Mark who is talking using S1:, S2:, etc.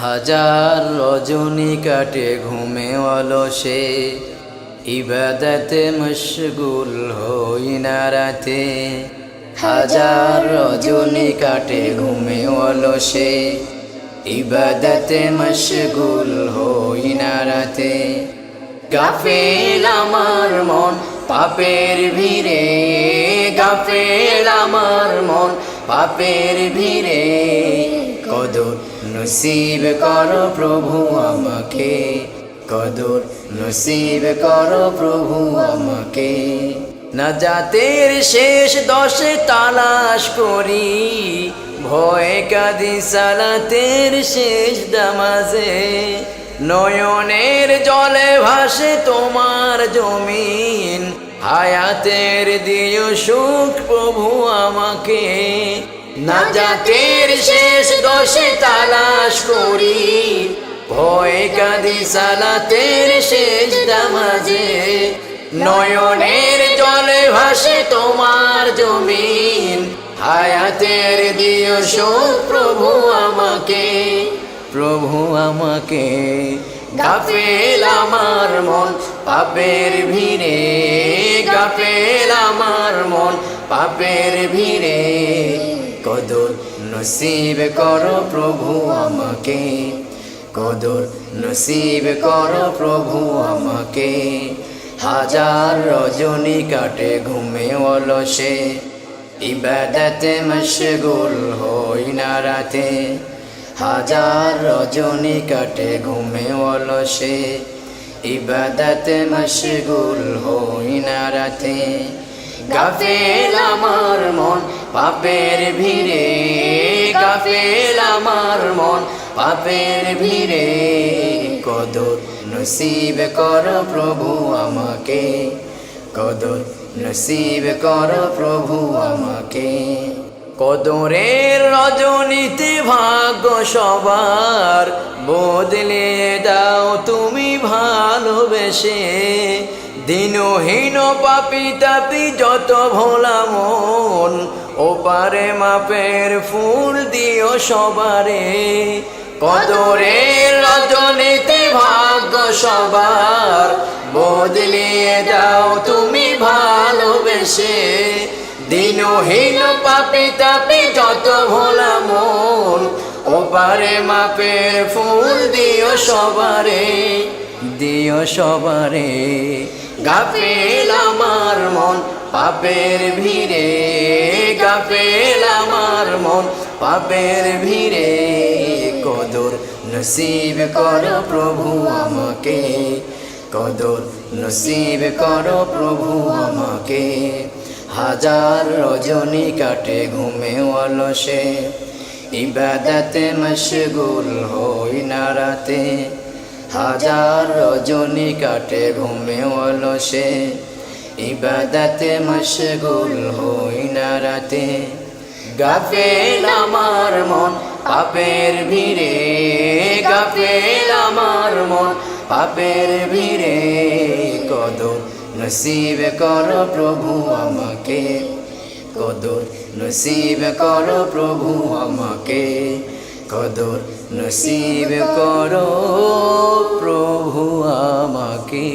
S1: হাজার রজনী কাটে ঘুমে অলসে, ইবাদতে মশগুল হই না রাতে। হাজার রজনী কাটে ঘুমে অলসে, ইবাদতে মশগুল হই না রাতে। গাফেল আমার মন পাপের ভিড়ে, গাফেল আমার মন পাপের ভিড়ে। কদর নসিব করো প্রভু আমাকে, কদর নসিব করো প্রভু আমাকে। নাজাতের শেষ দশে তালাশ করি, ভয়ে কাঁদি সালাতের শেষ নামাজে। নয়নের জলে ভাসে তোমার জমিন, হায়াতের দিও সুখ প্রভু আমাকে। নাজাতের শেষ দশে তালাশ করি, ভয়ে কাঁদি সালাতের শেষ নামাজে। নয়নের জলে ভাসে তোমার জমিন, হায়াতের দিও সুখ প্রভু আমাকে, প্রভু আমাকে। গাফেল আমার মন পাপের ভিড়ে, গাফেল আমার মন পাপের ভিড়ে। কদর নসিব করো প্রভু আমাকে, কদর নসিব করো প্রভু আমাকে। হাজার রজনী কাটে ঘুমে অলসে, ইবাদতে মশগুল হই না রাতে। হাজার রজনী কাটে ঘুমে অলসে, ইবাদতে মশগুল হই না রাতে। গাফেল আমার মন পাপের ভিড়ে, গাফেল আমার মন পাপের ভিড়ে। কদর নসিব করো প্রভু আমাকে, কদর নসিব করো প্রভু আমাকে। কদরের রজনীতে ভাগ্য সবার, বদলে দাও তুমি ভালোবেসে। দিনহীন পাপি তাপি যত ভোলা মন, ওপারে মাপের ফুল দিও সবারে। কদরের রজনীতে ভাগ্য সবার, বদলিয়ে দাও তুমি ভালোবেসে। দিনহীন পাপি তাপি যত ভোলা মন, ওপারে মাপের ফুল দিও সবারে, দিও সবারে। গাফেল আমার মন পাপের ভিড়ে, গাফেল আমার মন পাপের ভিড়ে। কদর নসিব করো প্রভু আমাকে, কদর নসিব করো প্রভু আমাকে। হাজার রজনী কাটে ঘুমে অলসে, ইবাদতে মশগুল হই না রাতে। হাজার রজনী কাটে ঘুমে অলসে, ইবাদতে মশগুল হই না রাতে। গাফেল আমার মন পাপের ভিড়ে, গাফেল আমার মন পাপের ভিড়ে। কদর নসিব করো প্রভু আমাকে, কদর নসিব করো প্রভু আমাকে। কদর নসিব করো প্রভু আমাকে।